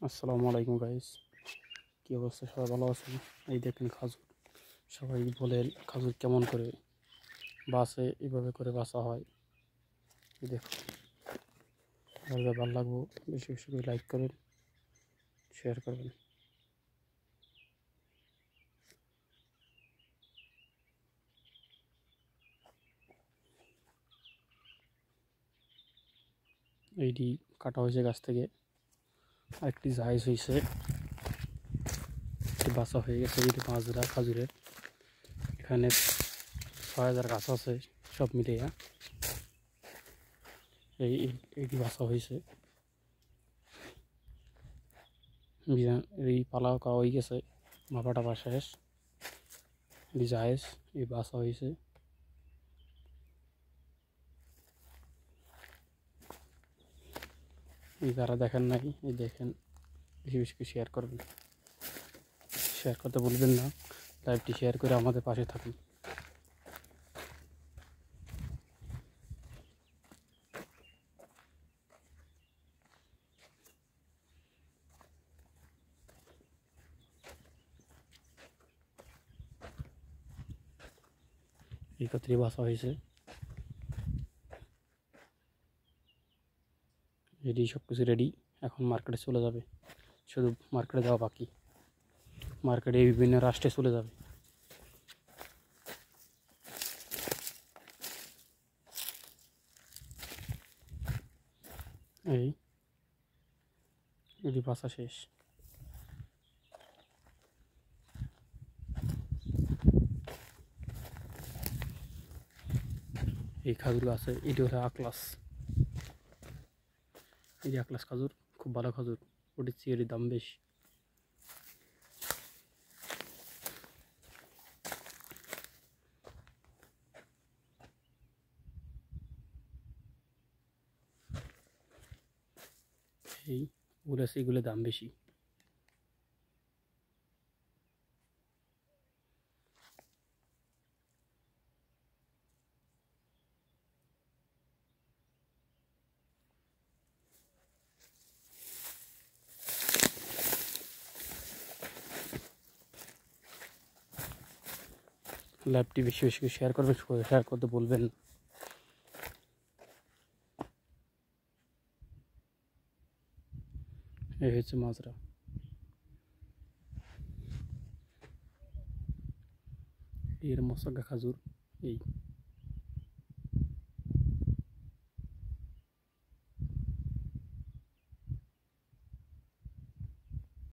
আসসালামু আলাইকুম গাইস, কি অবস্থা? সবাই ভালো আছেন? এই দেখেন খাজুর। সবাই বলেন খাজুর কেমন করে বাসে, এইভাবে করে বাসা হয়। এই দেখুন, ভালো লাগবো। বেশি বেশি করে লাইক করবেন, শেয়ার করবেন। এইটি কাটা হয়েছে গাছ থেকে, আরেকটি জাহাজ হয়েছে, একটি বাসা হয়ে গেছে। এটি মাজরা খাজুরের। এখানে ৬,০০০ গাছ আছে সব মিলিয়ে। এইটি বাসা হয়েছে। এই পালা খাওয়া হয়ে গেছে, মাপা টাপা শেষ। এটি জাহাজ, এই বাসা হয়েছে। এই যারা দেখেন নাই, এই দেখেন, বেশি বেশি করে শেয়ার করবেন। শেয়ার করতে ভুলবেন না। লাইভটি শেয়ার করে আমাদের পাশে থাকুন। একত্রে বাসা হয়েছে। রেডি, সব কিছু রেডি। এখন মার্কেটে চলে যাবে, শুধু মার্কেটে যাওয়া বাকি। মার্কেটে বিভিন্ন রাষ্ট্রে চলে যাবে। এটি বাসা শেষ। এই খাজুর আছে, এটি হলো আকলাস। এই আকলাস খাজুর খুব ভালো খাজুর, ওটির চেয়ে এটির দাম বেশি। এইগুলো আছে, এগুলোর দাম বেশি। লাইভটি বেশি বেশি করে শেয়ার করবেন, শেয়ার করতে বলবেন। এই হচ্ছে মাজরা। এর মশাগা খাজুর। এই